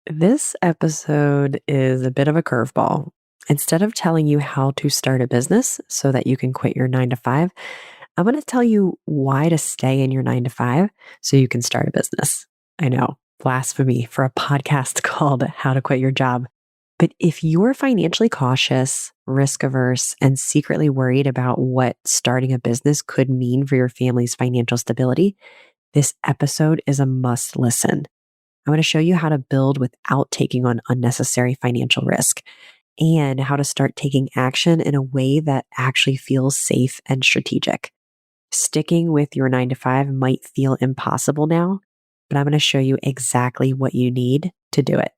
This episode is a bit of a curveball. Instead of telling you how to start a business so that you can quit your 9 to 5, I'm going to tell you why to stay in your 9 to 5 so you can start a business. I know, blasphemy for a podcast called How to Quit Your Job. But if you're financially cautious, risk averse, and secretly worried about what starting a business could mean for your family's financial stability, this episode is a must listen. I'm going to show you how to build without taking on unnecessary financial risk and how to start taking action in a way that actually feels safe and strategic. Sticking with your 9 to 5 might feel impossible now, but I'm going to show you exactly what you need to do it.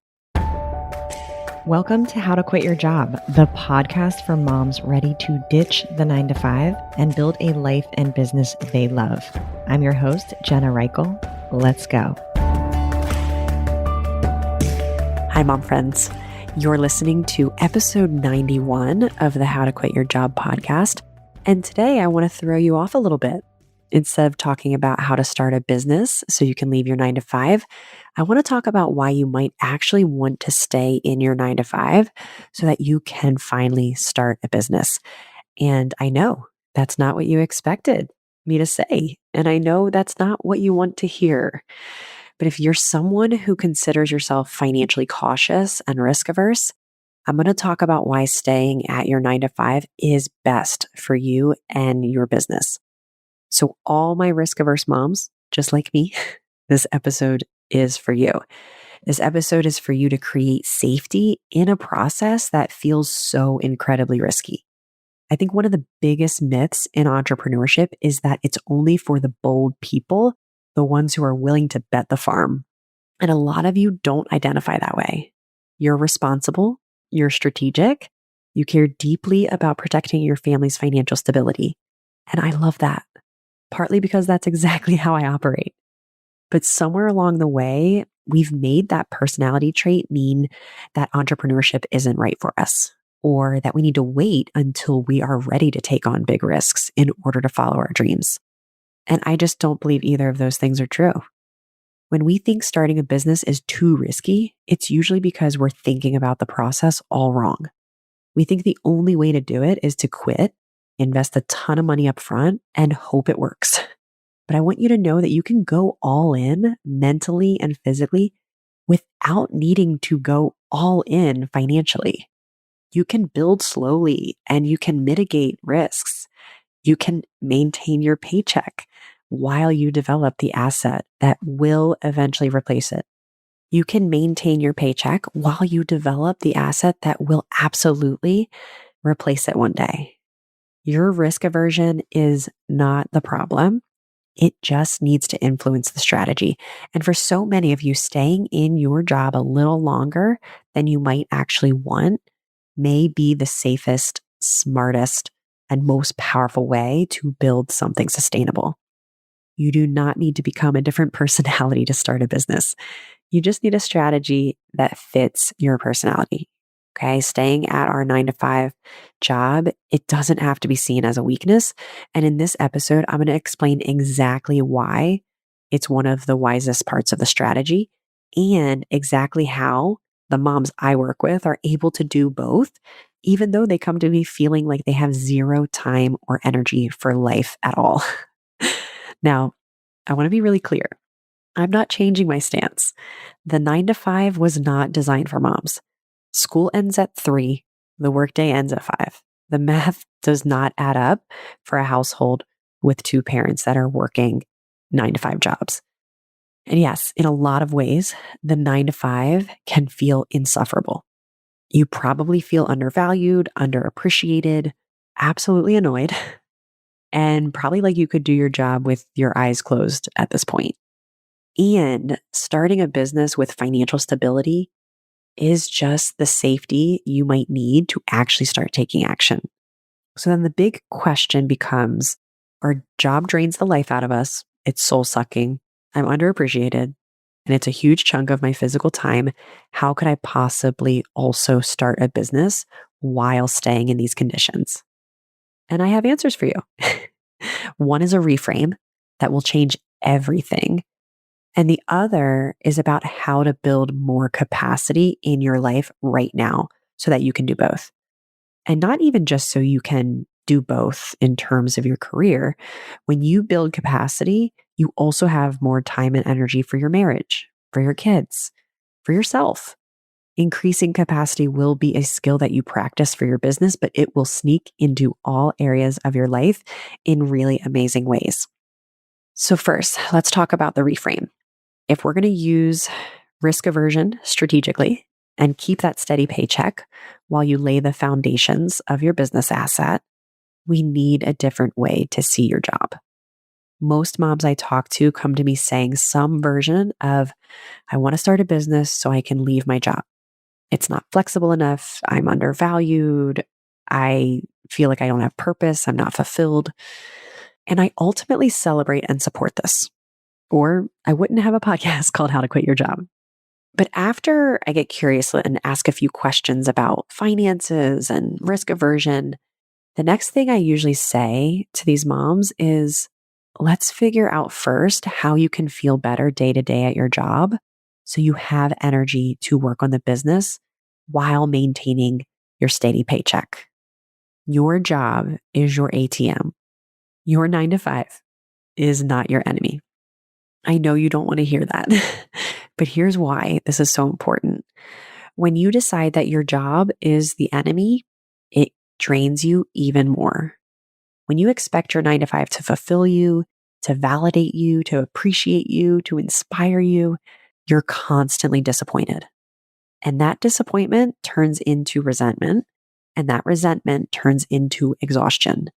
Welcome to How to Quit Your Job, the podcast for moms ready to ditch the 9 to 5 and build a life and business they love. I'm your host, Jenna Reichel. Let's go. Hi, mom friends. You're listening to episode 91 of the How to Quit Your Job podcast. And today I want to throw you off a little bit. Instead of talking about how to start a business so you can leave your 9 to 5, I want to talk about why you might actually want to stay in your 9 to 5 so that you can finally start a business. And I know that's not what you expected me to say. And I know that's not what you want to hear. But if you're someone who considers yourself financially cautious and risk averse, I'm going to talk about why staying at your 9 to 5 is best for you and your business. So all my risk averse moms, just like me, this episode is for you. This episode is for you to create safety in a process that feels so incredibly risky. I think one of the biggest myths in entrepreneurship is that it's only for the bold people, the ones who are willing to bet the farm. And a lot of you don't identify that way. You're responsible, you're strategic, you care deeply about protecting your family's financial stability. And I love that, partly because that's exactly how I operate. But somewhere along the way, we've made that personality trait mean that entrepreneurship isn't right for us, or that we need to wait until we are ready to take on big risks in order to follow our dreams. And I just don't believe either of those things are true. When we think starting a business is too risky, it's usually because we're thinking about the process all wrong. We think the only way to do it is to quit, invest a ton of money up front, and hope it works. But I want you to know that you can go all in mentally and physically without needing to go all in financially. You can build slowly and you can mitigate risks. You can maintain your paycheck while you develop the asset that will eventually replace it. You can maintain your paycheck while you develop the asset that will absolutely replace it one day. Your risk aversion is not the problem. It just needs to influence the strategy. And for so many of you, staying in your job a little longer than you might actually want may be the safest, smartest, and most powerful way to build something sustainable. You do not need to become a different personality to start a business. You just need a strategy that fits your personality. Okay. Staying at our 9 to 5 job, it doesn't have to be seen as a weakness. And in this episode, I'm going to explain exactly why it's one of the wisest parts of the strategy and exactly how the moms I work with are able to do both, even though they come to me feeling like they have zero time or energy for life at all. Now, I want to be really clear. I'm not changing my stance. The 9 to 5 was not designed for moms. School ends at 3. The workday ends at 5. The math does not add up for a household with 2 parents that are working 9 to 5 jobs. And yes, in a lot of ways, the 9 to 5 can feel insufferable. You probably feel undervalued, underappreciated, absolutely annoyed, and probably like you could do your job with your eyes closed at this point. And starting a business with financial stability is just the safety you might need to actually start taking action. So then the big question becomes, our job drains the life out of us. It's soul sucking. I'm underappreciated. And it's a huge chunk of my physical time. How could I possibly also start a business while staying in these conditions? And I have answers for you. One is a reframe that will change everything. And the other is about how to build more capacity in your life right now so that you can do both. And not even just so you can do both in terms of your career. When you build capacity, you also have more time and energy for your marriage, for your kids, for yourself. Increasing capacity will be a skill that you practice for your business, but it will sneak into all areas of your life in really amazing ways. So, first, let's talk about the reframe. If we're going to use risk aversion strategically and keep that steady paycheck while you lay the foundations of your business asset, we need a different way to see your job. Most moms I talk to come to me saying some version of, I want to start a business so I can leave my job. It's not flexible enough. I'm undervalued. I feel like I don't have purpose. I'm not fulfilled. And I ultimately celebrate and support this. Or I wouldn't have a podcast called How to Quit Your Job. But after I get curious and ask a few questions about finances and risk aversion, the next thing I usually say to these moms is, let's figure out first how you can feel better day to day at your job so you have energy to work on the business while maintaining your steady paycheck. Your job is your ATM. Your 9 to 5 is not your enemy. I know you don't want to hear that, but here's why this is so important. When you decide that your job is the enemy, it drains you even more. When you expect your 9 to 5 to fulfill you, to validate you, to appreciate you, to inspire you, you're constantly disappointed. And that disappointment turns into resentment, and that resentment turns into exhaustion.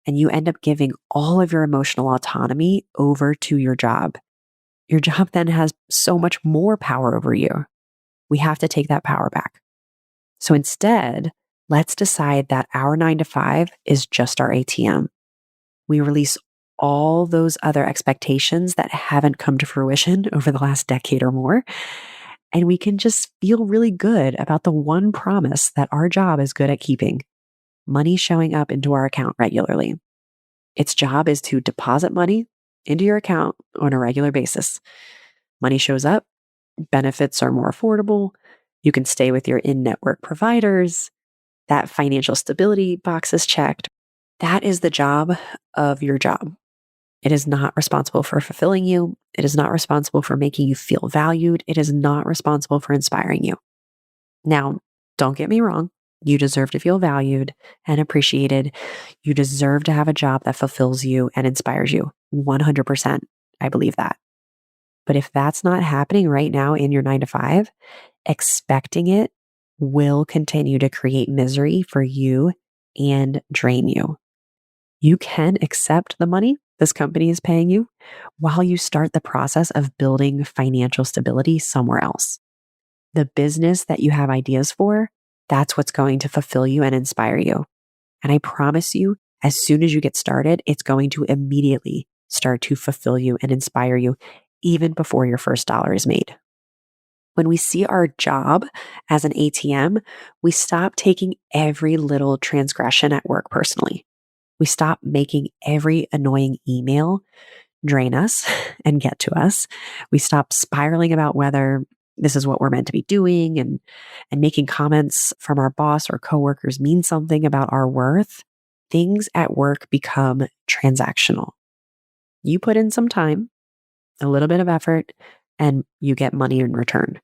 And you end up giving all of your emotional autonomy over to your job. Your job then has so much more power over you. We have to take that power back. So instead, let's decide that our 9 to 5 is just our ATM. We release all those other expectations that haven't come to fruition over the last decade or more. And we can just feel really good about the one promise that our job is good at keeping: money showing up into our account regularly. Its job is to deposit money into your account on a regular basis. Money shows up, benefits are more affordable, you can stay with your in-network providers, that financial stability box is checked. That is the job of your job. It is not responsible for fulfilling you. It is not responsible for making you feel valued. It is not responsible for inspiring you. Now, don't get me wrong. You deserve to feel valued and appreciated. You deserve to have a job that fulfills you and inspires you. 100%. I believe that. But if that's not happening right now in your 9 to 5, expecting it will continue to create misery for you and drain you. You can accept the money this company is paying you while you start the process of building financial stability somewhere else. The business that you have ideas for, that's what's going to fulfill you and inspire you. And I promise you, as soon as you get started, it's going to immediately start to fulfill you and inspire you even before your first dollar is made. When we see our job as an ATM, we stop taking every little transgression at work personally. We stop making every annoying email drain us and get to us. We stop spiraling about whether this is what we're meant to be doing and making comments from our boss or coworkers mean something about our worth. Things at work become transactional. You put in some time, a little bit of effort, and you get money in return.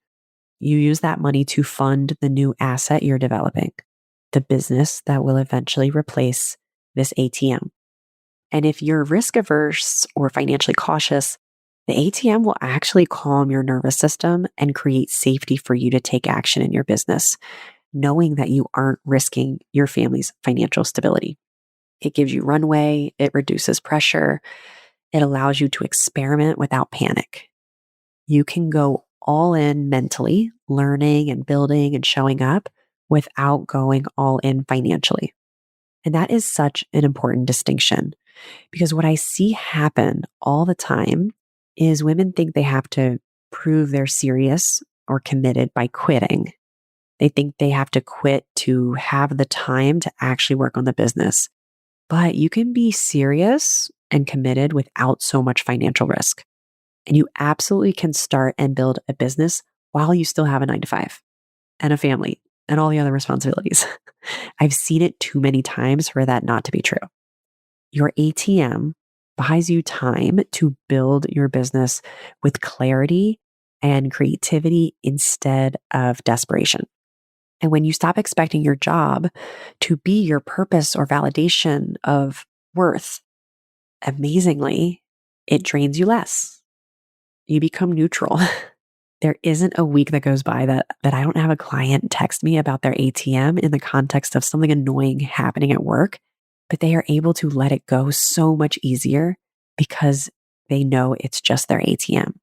You use that money to fund the new asset you're developing, the business that will eventually replace this ATM. And if you're risk averse or financially cautious, the ATM will actually calm your nervous system and create safety for you to take action in your business, knowing that you aren't risking your family's financial stability. It gives you runway, it reduces pressure, it allows you to experiment without panic. You can go all in mentally, learning and building and showing up without going all in financially. And that is such an important distinction, because what I see happen all the time is women think they have to prove they're serious or committed by quitting. They think they have to quit to have the time to actually work on the business. But you can be serious and committed without so much financial risk. And you absolutely can start and build a business while you still have a 9 to 5 and a family and all the other responsibilities. I've seen it too many times for that not to be true. Your ATM buys you time to build your business with clarity and creativity instead of desperation. And when you stop expecting your job to be your purpose or validation of worth, amazingly, it drains you less. You become neutral. There isn't a week that goes by that I don't have a client text me about their ATM in the context of something annoying happening at work, but they are able to let it go so much easier because they know it's just their ATM.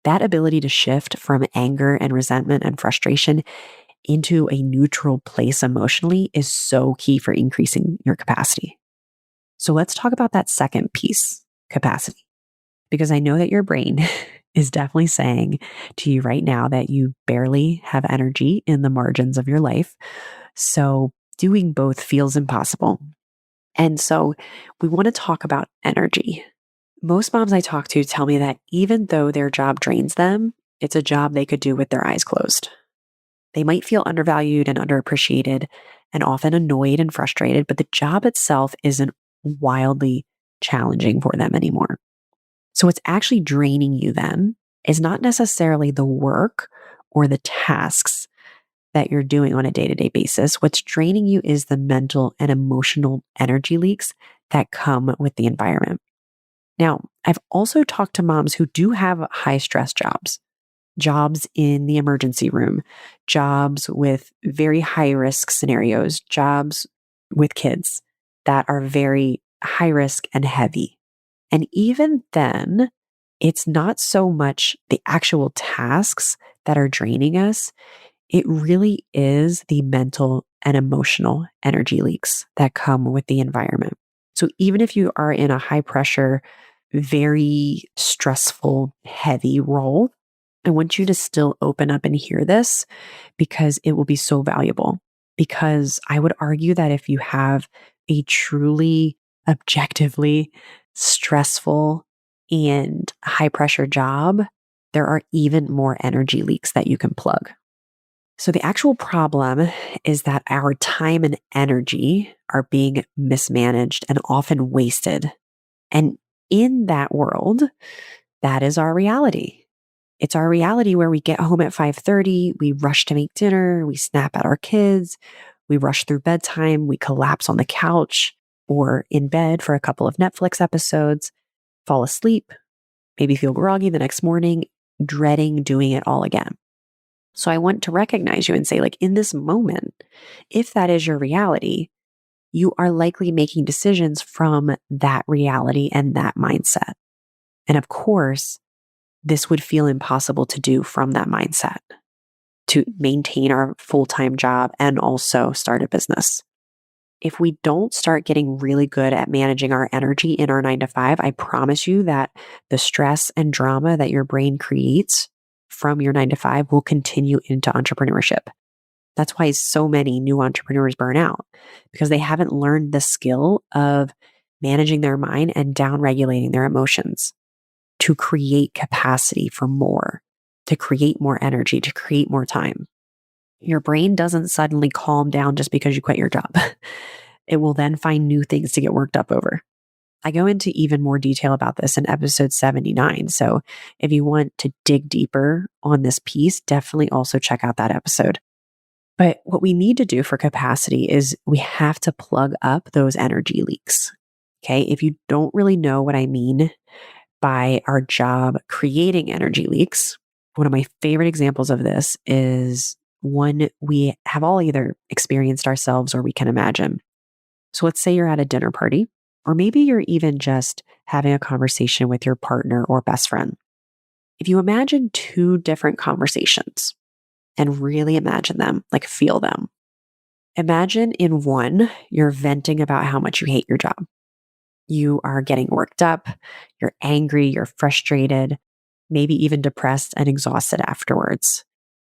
That ability to shift from anger and resentment and frustration into a neutral place emotionally is so key for increasing your capacity. So let's talk about that second piece, capacity, because I know that your brain is definitely saying to you right now that you barely have energy in the margins of your life. So doing both feels impossible. And so we want to talk about energy. Most moms I talk to tell me that even though their job drains them, it's a job they could do with their eyes closed. They might feel undervalued and underappreciated and often annoyed and frustrated, but the job itself isn't wildly challenging for them anymore. So what's actually draining you then is not necessarily the work or the tasks that you're doing on a day-to-day basis. What's draining you is the mental and emotional energy leaks that come with the environment. Now, I've also talked to moms who do have high stress jobs in the emergency room, jobs with very high risk scenarios, jobs with kids that are very high risk and heavy. And even then, it's not so much the actual tasks that are draining us. It really is the mental and emotional energy leaks that come with the environment. So even if you are in a high pressure, very stressful, heavy role, I want you to still open up and hear this because it will be so valuable. Because I would argue that if you have a truly objectively stressful and high pressure job, there are even more energy leaks that you can plug. So the actual problem is that our time and energy are being mismanaged and often wasted. And in that world, that is our reality. It's our reality where we get home at 5:30, we rush to make dinner, we snap at our kids, we rush through bedtime, we collapse on the couch or in bed for a couple of Netflix episodes, fall asleep, maybe feel groggy the next morning, dreading doing it all again. So I want to recognize you and say, like, in this moment, if that is your reality, you are likely making decisions from that reality and that mindset. And of course, this would feel impossible to do from that mindset, to maintain our full-time job and also start a business. If we don't start getting really good at managing our energy in our 9 to 5, I promise you that the stress and drama that your brain creates from your 9 to 5 will continue into entrepreneurship. That's why so many new entrepreneurs burn out, because they haven't learned the skill of managing their mind and down-regulating their emotions to create capacity for more, to create more energy, to create more time. Your brain doesn't suddenly calm down just because you quit your job. It will then find new things to get worked up over. I go into even more detail about this in episode 79. So if you want to dig deeper on this piece, definitely also check out that episode. But what we need to do for capacity is we have to plug up those energy leaks. Okay. If you don't really know what I mean by our job creating energy leaks, one of my favorite examples of this is one we have all either experienced ourselves or we can imagine. So let's say you're at a dinner party, or maybe you're even just having a conversation with your partner or best friend. If you imagine two different conversations and really imagine them, like feel them. Imagine in one, you're venting about how much you hate your job. You are getting worked up, you're angry, you're frustrated, maybe even depressed and exhausted afterwards.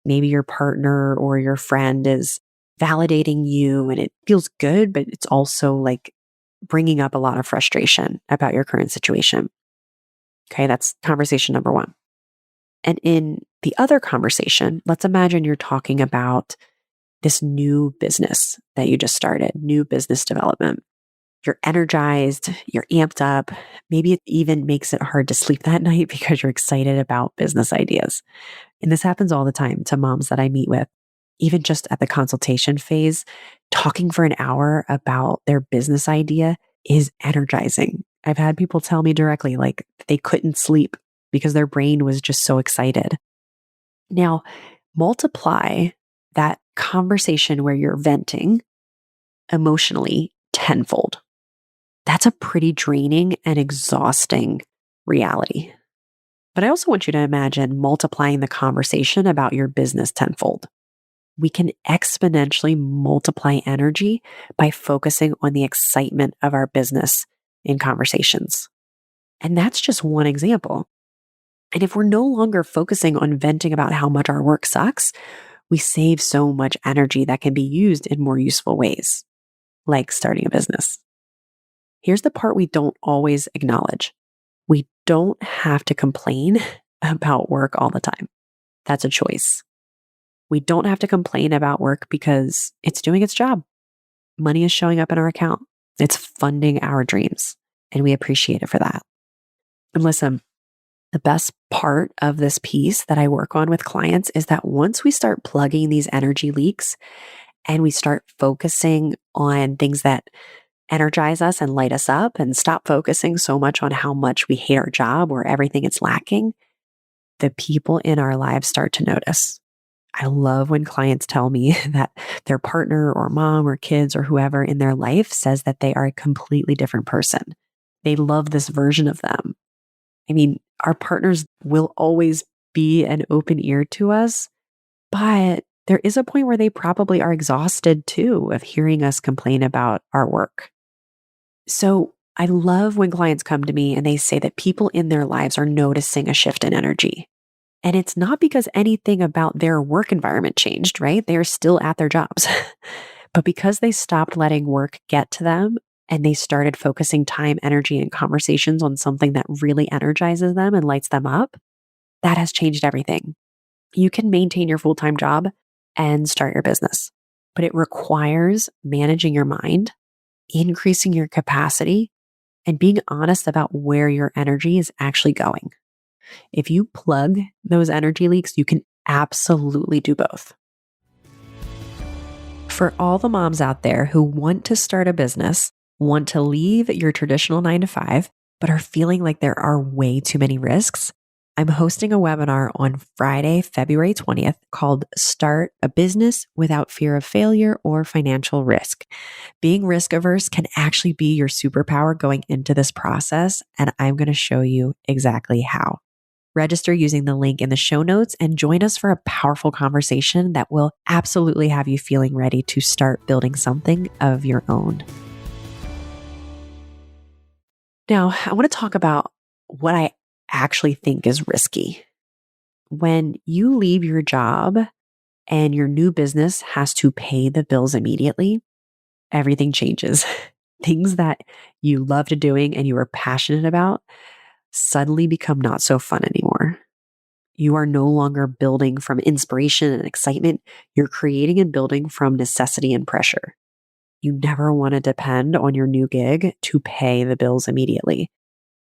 Maybe your partner or your friend is validating you and it feels good, but it's also like bringing up a lot of frustration about your current situation. Okay, that's conversation number one. And in the other conversation, let's imagine you're talking about this new business that you just started, new business development. You're energized, you're amped up. Maybe it even makes it hard to sleep that night because you're excited about business ideas. And this happens all the time to moms that I meet with. Even just at the consultation phase, talking for an hour about their business idea is energizing. I've had people tell me directly, like they couldn't sleep because their brain was just so excited. Now, multiply that conversation where you're venting emotionally tenfold. That's a pretty draining and exhausting reality. But I also want you to imagine multiplying the conversation about your business tenfold. We can exponentially multiply energy by focusing on the excitement of our business in conversations. And that's just one example. And if we're no longer focusing on venting about how much our work sucks, we save so much energy that can be used in more useful ways, like starting a business. Here's the part we don't always acknowledge. We don't have to complain about work all the time. That's a choice. We don't have to complain about work because it's doing its job. Money is showing up in our account. It's funding our dreams, and we appreciate it for that. And listen, the best part of this piece that I work on with clients is that once we start plugging these energy leaks and we start focusing on things that energize us and light us up and stop focusing so much on how much we hate our job or everything it's lacking, the people in our lives start to notice. I love when clients tell me that their partner or mom or kids or whoever in their life says that they are a completely different person. They love this version of them. I mean, our partners will always be an open ear to us, but there is a point where they probably are exhausted too of hearing us complain about our work. So I love when clients come to me and they say that people in their lives are noticing a shift in energy. And it's not because anything about their work environment changed, right? They're still at their jobs, but because they stopped letting work get to them and they started focusing time, energy, and conversations on something that really energizes them and lights them up, that has changed everything. You can maintain your full-time job and start your business, but it requires managing your mind, increasing your capacity, and being honest about where your energy is actually going. If you plug those energy leaks, you can absolutely do both. For all the moms out there who want to start a business, want to leave your traditional 9 to 5, but are feeling like there are way too many risks, I'm hosting a webinar on Friday, February 20th called Start a Business Without Fear of Failure or Financial Risk. Being risk averse can actually be your superpower going into this process, and I'm going to show you exactly how. Register using the link in the show notes and join us for a powerful conversation that will absolutely have you feeling ready to start building something of your own. Now, I want to talk about what I actually think is risky. When you leave your job and your new business has to pay the bills immediately, everything changes. Things that you loved doing and you were passionate about suddenly become not so fun anymore. You are no longer building from inspiration and excitement. You're creating and building from necessity and pressure. You never want to depend on your new gig to pay the bills immediately.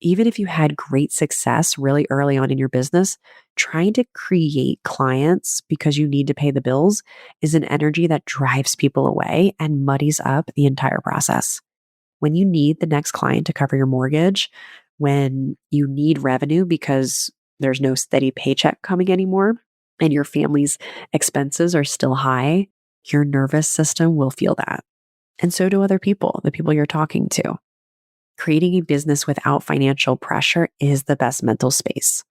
Even if you had great success really early on in your business, trying to create clients because you need to pay the bills is an energy that drives people away and muddies up the entire process. When you need the next client to cover your mortgage, when you need revenue because there's no steady paycheck coming anymore and your family's expenses are still high, your nervous system will feel that. And so do other people, the people you're talking to. Creating a business without financial pressure is the best mental space.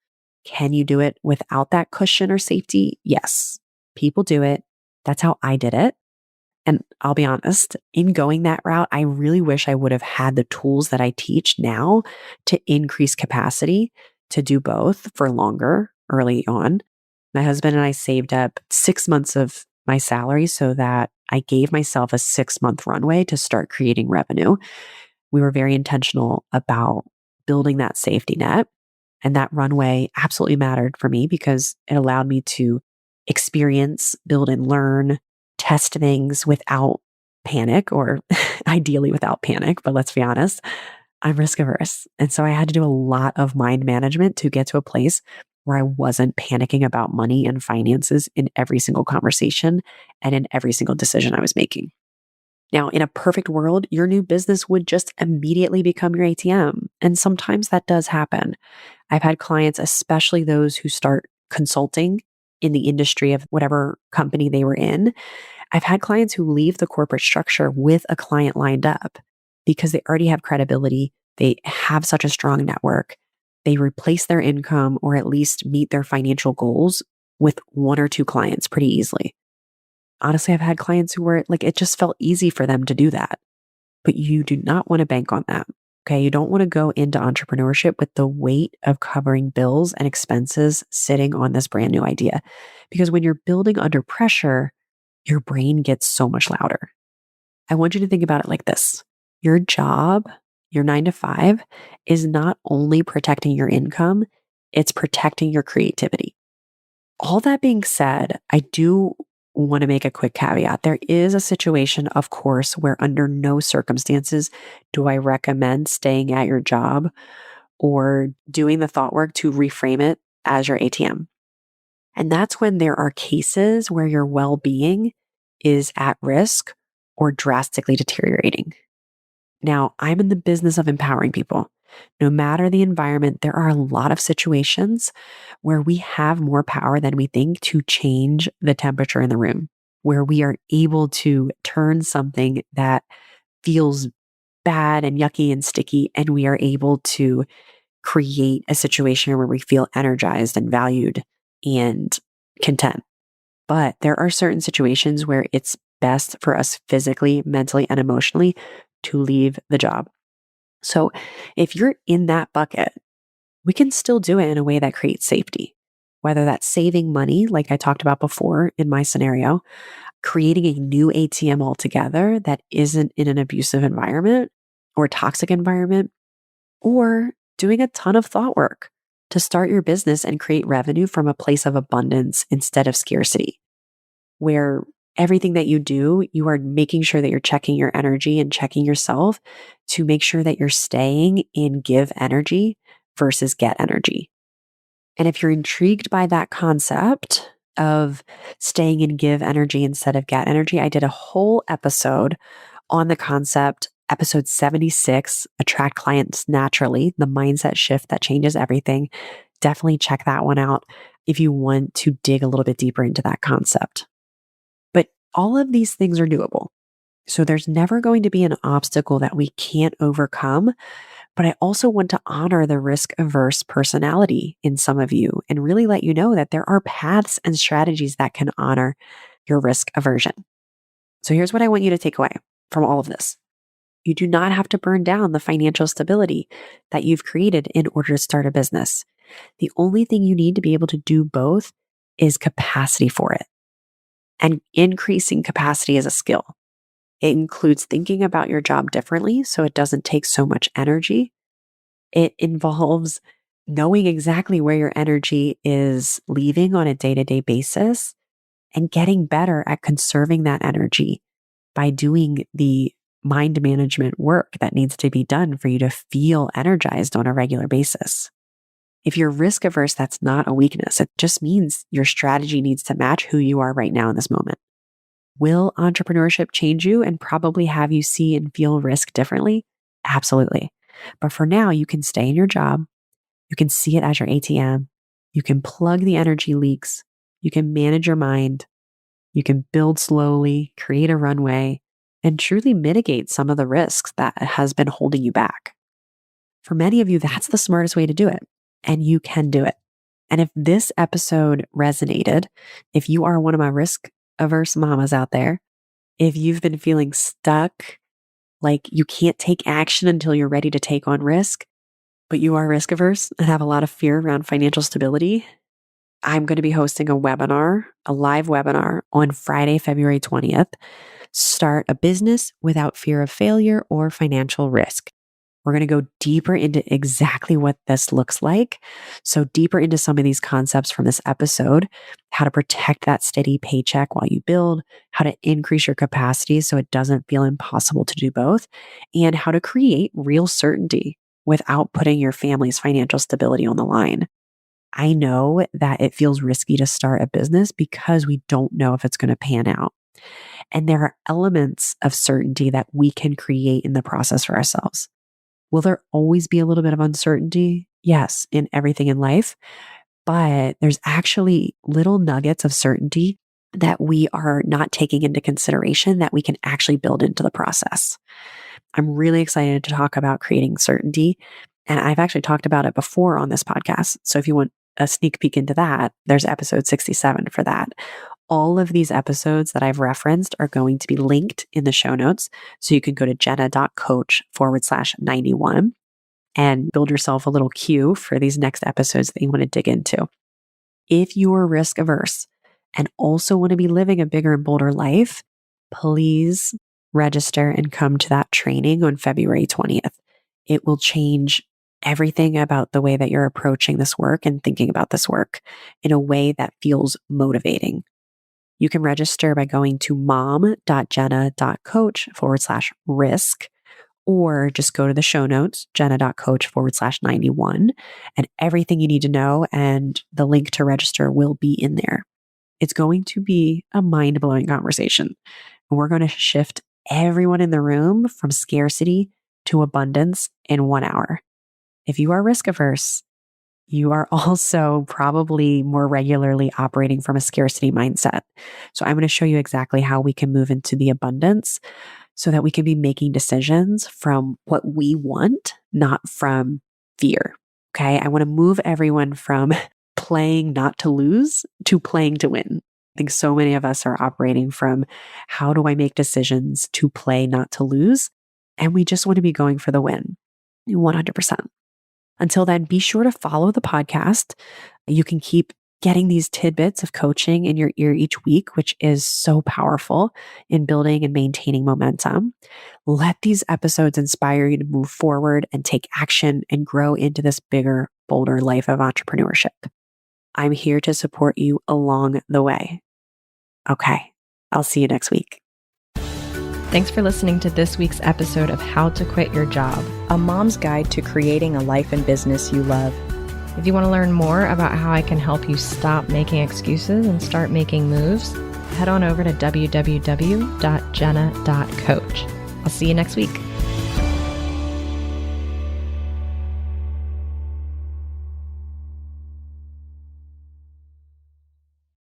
Can you do it without that cushion or safety? Yes. People do it. That's how I did it. And I'll be honest, in going that route, I really wish I would have had the tools that I teach now to increase capacity to do both for longer early on. My husband and I saved up 6 months of my salary so that I gave myself a 6-month runway to start creating revenue. We were very intentional about building that safety net. And that runway absolutely mattered for me because it allowed me to experience, build and learn, test things without panic or ideally without panic. But let's be honest, I'm risk averse. And so I had to do a lot of mind management to get to a place where I wasn't panicking about money and finances in every single conversation and in every single decision I was making. Now, in a perfect world, your new business would just immediately become your ATM. And sometimes that does happen. I've had clients, especially those who start consulting in the industry of whatever company they were in. I've had clients who leave the corporate structure with a client lined up because they already have credibility. They have such a strong network. They replace their income or at least meet their financial goals with one or two clients pretty easily. Honestly, I've had clients who were like, it just felt easy for them to do that. But you do not want to bank on that. Okay. You don't want to go into entrepreneurship with the weight of covering bills and expenses sitting on this brand new idea. Because when you're building under pressure, your brain gets so much louder. I want you to think about it like this. Your job, your 9 to 5, is not only protecting your income, it's protecting your creativity. All that being said, I do want to make a quick caveat. There is a situation, of course, where under no circumstances do I recommend staying at your job or doing the thought work to reframe it as your ATM. And that's when there are cases where your well being is at risk or drastically deteriorating. Now, I'm in the business of empowering people. No matter the environment, there are a lot of situations where we have more power than we think to change the temperature in the room, where we are able to turn something that feels bad and yucky and sticky, and we are able to create a situation where we feel energized and valued and content. But there are certain situations where it's best for us physically, mentally, and emotionally to leave the job. So if you're in that bucket, we can still do it in a way that creates safety, whether that's saving money, like I talked about before in my scenario, creating a new ATM altogether that isn't in an abusive environment or toxic environment, or doing a ton of thought work to start your business and create revenue from a place of abundance instead of scarcity, where everything that you do, you are making sure that you're checking your energy and checking yourself to make sure that you're staying in give energy versus get energy. And if you're intrigued by that concept of staying in give energy instead of get energy, I did a whole episode on the concept, episode 76, Attract Clients Naturally, the mindset shift that changes everything. Definitely check that one out if you want to dig a little bit deeper into that concept. But all of these things are doable. So there's never going to be an obstacle that we can't overcome. But I also want to honor the risk averse personality in some of you and really let you know that there are paths and strategies that can honor your risk aversion. So here's what I want you to take away from all of this. You do not have to burn down the financial stability that you've created in order to start a business. The only thing you need to be able to do both is capacity for it. And increasing capacity is a skill. It includes thinking about your job differently so it doesn't take so much energy. It involves knowing exactly where your energy is leaving on a day-to-day basis and getting better at conserving that energy by doing the mind management work that needs to be done for you to feel energized on a regular basis. If you're risk averse, that's not a weakness. It just means your strategy needs to match who you are right now in this moment. Will entrepreneurship change you and probably have you see and feel risk differently? Absolutely. But for now, you can stay in your job. You can see it as your ATM. You can plug the energy leaks. You can manage your mind. You can build slowly, create a runway, and truly mitigate some of the risks that has been holding you back. For many of you, that's the smartest way to do it. And you can do it. And if this episode resonated, if you are one of my risk averse mamas out there, if you've been feeling stuck, like you can't take action until you're ready to take on risk, but you are risk averse and have a lot of fear around financial stability, I'm going to be hosting a webinar, a live webinar on Friday, February 20th. Start a business without fear of failure or financial risk. We're going to go deeper into exactly what this looks like. So deeper into some of these concepts from this episode, how to protect that steady paycheck while you build, how to increase your capacity so it doesn't feel impossible to do both, and how to create real certainty without putting your family's financial stability on the line. I know that it feels risky to start a business because we don't know if it's going to pan out. And there are elements of certainty that we can create in the process for ourselves. Will there always be a little bit of uncertainty? Yes, in everything in life, but there's actually little nuggets of certainty that we are not taking into consideration that we can actually build into the process. I'm really excited to talk about creating certainty. And I've actually talked about it before on this podcast. So if you want a sneak peek into that, there's episode 67 for that. All of these episodes that I've referenced are going to be linked in the show notes. So you can go to jenna.coach/91 and build yourself a little queue for these next episodes that you want to dig into. If you are risk averse and also want to be living a bigger and bolder life, please register and come to that training on February 20th. It will change everything about the way that you're approaching this work and thinking about this work in a way that feels motivating. You can register by going to mom.jenna.coach/risk, or just go to the show notes, jenna.coach/91, and everything you need to know and the link to register will be in there. It's going to be a mind-blowing conversation. And we're going to shift everyone in the room from scarcity to abundance in 1 hour. If you are risk averse, you are also probably more regularly operating from a scarcity mindset. So I'm going to show you exactly how we can move into the abundance so that we can be making decisions from what we want, not from fear. Okay. I want to move everyone from playing not to lose to playing to win. I think so many of us are operating from how do I make decisions to play not to lose? And we just want to be going for the win 100%. Until then, be sure to follow the podcast. You can keep getting these tidbits of coaching in your ear each week, which is so powerful in building and maintaining momentum. Let these episodes inspire you to move forward and take action and grow into this bigger, bolder life of entrepreneurship. I'm here to support you along the way. Okay, I'll see you next week. Thanks for listening to this week's episode of How to Quit Your Job, a mom's guide to creating a life and business you love. If you want to learn more about how I can help you stop making excuses and start making moves, head on over to www.jenna.coach. I'll see you next week.